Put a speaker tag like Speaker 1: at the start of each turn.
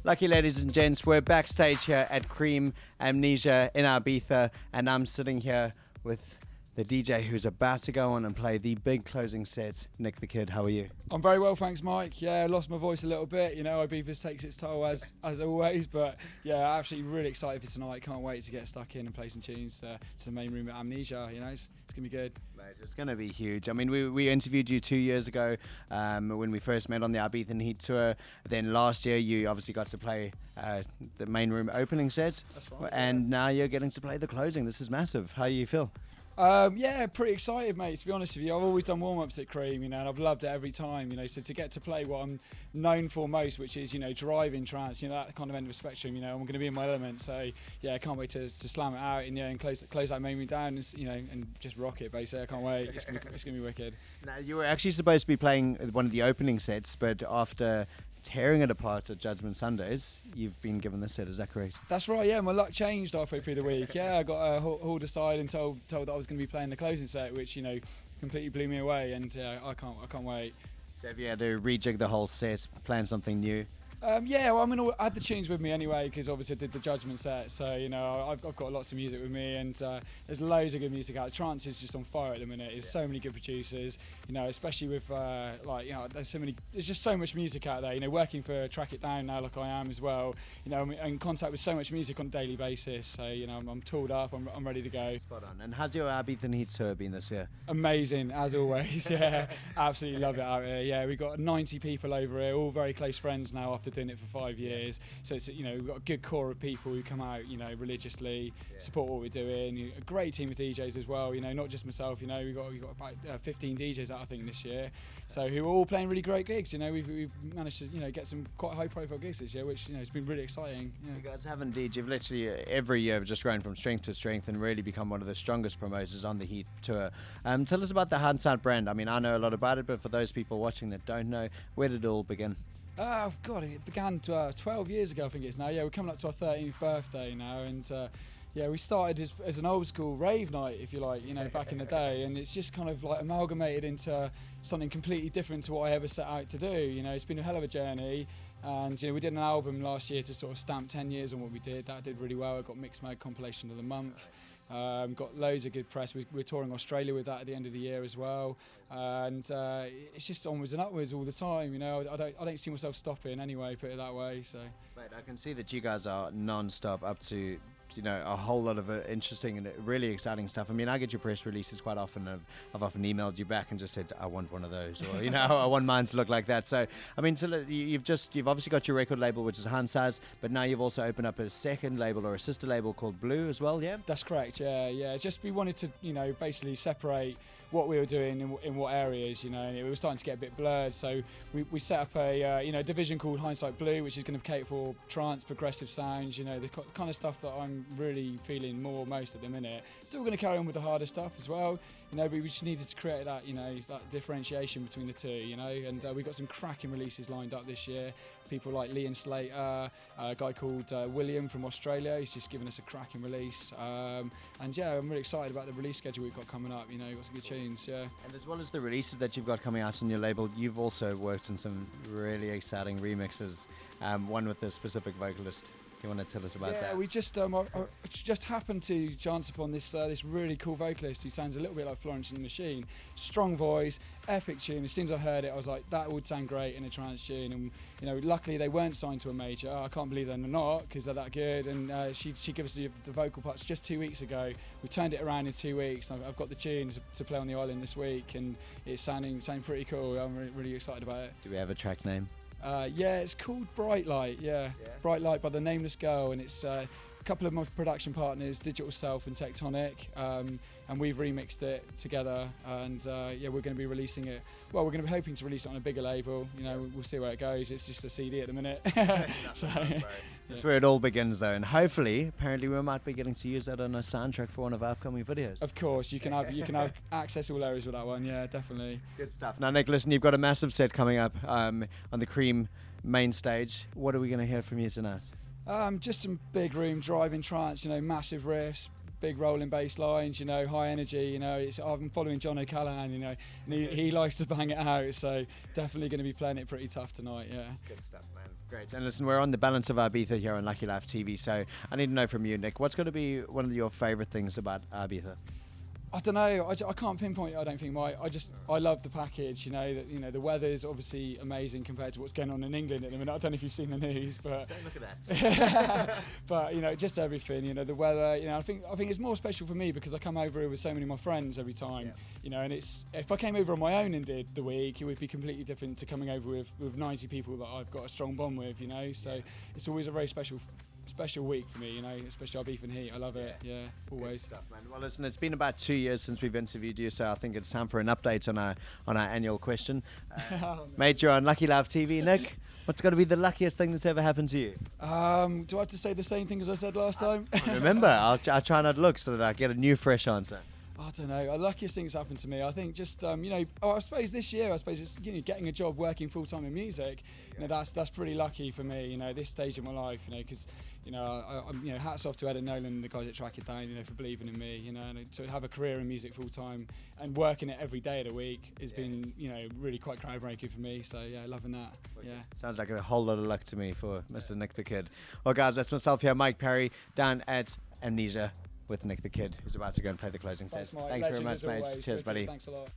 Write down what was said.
Speaker 1: Lucky ladies and gents, we're backstage here at Cream Amnesia in Ibiza, and I'm sitting here with the DJ who's about to go on and play the big closing set. Nick the Kid, how are you?
Speaker 2: I'm very well, thanks, Mike. Yeah, I lost my voice a little bit. You know, Ibiza takes its toll as always, but yeah, absolutely really excited for tonight. Can't wait to get stuck in and play some tunes to the main room at Amnesia. You know, it's gonna be good.
Speaker 1: Mate, it's gonna be huge. I mean, we interviewed you 2 years ago when we first met on the Ibizan Heat tour. Then last year you obviously got to play the main room opening set.
Speaker 2: That's right.
Speaker 1: And now you're getting to play the closing. This is massive. How do you feel?
Speaker 2: Yeah, pretty excited, mate, to be honest with you. I've always done warm-ups at Cream, you know, and I've loved it every time, you know, so to get to play what I'm known for most, which is, you know, driving trance, you know, that kind of end of the spectrum, you know, I'm going to be in my element, so yeah, I can't wait to slam it out and, yeah, and close that main room down, and, you know, and just rock it, basically. I can't wait. It's going to be wicked.
Speaker 1: Now, you were actually supposed to be playing one of the opening sets, but after tearing it apart at Judgment Sundays, you've been given this set, is that correct?
Speaker 2: That's right, yeah, my luck changed halfway through the week. Yeah, I got hauled aside and told that I was going to be playing the closing set, which, you know, completely blew me away, and I can't wait.
Speaker 1: So have you had to rejig the whole set, plan something new?
Speaker 2: Yeah, well, I mean, I had the tunes with me anyway, because obviously I did the Judgment set, so, you know, I've got lots of music with me, and there's loads of good music out. Trance is just on fire at the minute. There's so many good producers, you know, especially with, like, you know, there's just so much music out there, you know, working for Track It Down now, like I am as well, you know, I'm in contact with so much music on a daily basis, so, you know, I'm tooled up, I'm ready to go.
Speaker 1: Spot on. And how's your Ibizan Heats tour been this year?
Speaker 2: Amazing, as always, yeah, absolutely love it out here. Yeah, we've got 90 people over here, all very close friends now after doing it for 5 years, so it's, you know, we've got a good core of people who come out, you know, religiously, support what we're doing. A great team of DJs as well, you know, not just myself, you know, we've got about 15 DJs out, I think, this year, so who are all playing really great gigs. You know, we've managed to, you know, get some quite high profile gigs this year, which, you know, it's been really exciting.
Speaker 1: You guys have indeed, you've literally every year just grown from strength to strength and really become one of the strongest promoters on the Heat tour. Tell us about the Hindsight brand. I mean, I know a lot about it, but for those people watching that don't know, where did it all begin?
Speaker 2: Oh God, it began 12 years ago, I think it's now. Yeah, we're coming up to our 13th birthday now, and yeah, we started as an old school rave night, if you like, you know, back in the day, and it's just kind of like amalgamated into something completely different to what I ever set out to do. You know, it's been a hell of a journey, and, you know, we did an album last year to sort of stamp 10 years on what we did. That did really well. It got Mixed Mag Compilation of the Month. Got loads of good press. We're touring Australia with that at the end of the year as well, and it's just onwards and upwards all the time. You know, I don't see myself stopping anyway. Put it that way. So.
Speaker 1: Mate, I can see that you guys are non-stop up to, you know, a whole lot of interesting and really exciting stuff. I mean, I get your press releases quite often. I've often emailed you back and just said, I want one of those, or, you know, I want mine to look like that. So, I mean, so you've obviously got your record label, which is Hindsight, but now you've also opened up a second label or a sister label called Blue as well, yeah?
Speaker 2: That's correct, yeah. Just we wanted to, you know, basically separate what we were doing in what areas, you know, and it was starting to get a bit blurred, so we set up a you know, division called Hindsight Blue, which is going to cater for trance, progressive sounds, you know, the kind of stuff that I'm really feeling most at the minute. Still going to carry on with the harder stuff as well, you know, but we just needed to create that, you know, that differentiation between the two, you know, and we've got some cracking releases lined up this year. People like Lee and Slater, a guy called William from Australia, he's just given us a cracking release, and yeah, I'm really excited about the release schedule we've got coming up. You know, got some good tunes, yeah. And
Speaker 1: as well as the releases that you've got coming out on your label, you've also worked on some really exciting remixes, one with a specific vocalist. You want to tell us about that?
Speaker 2: Yeah, we just just happened to chance upon this really cool vocalist who sounds a little bit like Florence and the Machine. Strong voice, epic tune. As soon as I heard it, I was like, that would sound great in a trance tune. And, you know, luckily they weren't signed to a major. I can't believe they're not, because they're that good. And she gave us the vocal parts just 2 weeks ago. We turned it around in 2 weeks. I've got the tunes to play on the island this week, and it's sounding pretty cool. I'm really excited about it.
Speaker 1: Do we have a track name?
Speaker 2: Yeah, it's called Bright Light, yeah. Bright Light by The Nameless Girl, and it's a couple of my production partners, Digital Self and Tectonic, and we've remixed it together, and yeah, we're going to be releasing it. Well, we're going to be hoping to release it on a bigger label. You know, we'll see where it goes. It's just a CD at the minute. So,
Speaker 1: that's where it all begins, though, and hopefully, apparently, we might be getting to use that on a soundtrack for one of our upcoming videos.
Speaker 2: Of course, you can have access all areas with that one. Yeah, definitely.
Speaker 1: Good stuff. Now, Nick, listen, you've got a massive set coming up on the Cream main stage. What are we going to hear from you tonight?
Speaker 2: Just some big room driving trance. You know, massive riffs, big rolling bass lines, you know, high energy, you know. I'm following John O'Callaghan, you know, and he likes to bang it out, so definitely going to be playing it pretty tough tonight, yeah.
Speaker 1: Good stuff, man. Great. And listen, we're on the Balance of Ibiza here on Lucky Life TV, so I need to know from you, Nick, what's going to be one of your favourite things about Ibiza?
Speaker 2: I don't know. I can't pinpoint it. I don't think. I love the package. You know, the weather's obviously amazing compared to what's going on in England at the minute. I don't know if you've seen the news, but
Speaker 1: don't look at that.
Speaker 2: but you know, just everything. You know, the weather. You know, I think it's more special for me because I come over here with so many of my friends every time. Yeah. You know, and if I came over on my own and did the week, it would be completely different to coming over with 90 people that I've got a strong bond with. You know, so it's always a very special week for me, you know, especially Ibizan Heats. I love it, yeah, always.
Speaker 1: Good stuff, man. Well, listen, it's been about 2 years since we've interviewed you, so I think it's time for an update on our annual question. Mate, you're on Lucky Life TV. Nick, what's got to be the luckiest thing that's ever happened to you?
Speaker 2: Do I have to say the same thing as I said last time?
Speaker 1: Remember, I'll try not to look so that I get a new, fresh answer.
Speaker 2: I don't know. The luckiest thing that's happened to me, I think, just you know. I suppose this year, it's getting a job working full time in music. You know, that's pretty lucky for me. You know, this stage of my life. You know, because you know, I'm hats off to Ed and Nolan and the guys at Track It Down. You know, for believing in me. You know, and to have a career in music full time and working it every day of the week has been, you know, really quite groundbreaking for me. So yeah, loving that. Yeah.
Speaker 1: Sounds like a whole lot of luck to me for Mr. Nick the Kid. Well, guys, that's myself here, Mike Parry, down at Amnesia with Nick the Kid, who's about to go and play the closing set. Thanks very much, mate. Cheers, buddy.
Speaker 2: Thanks a lot.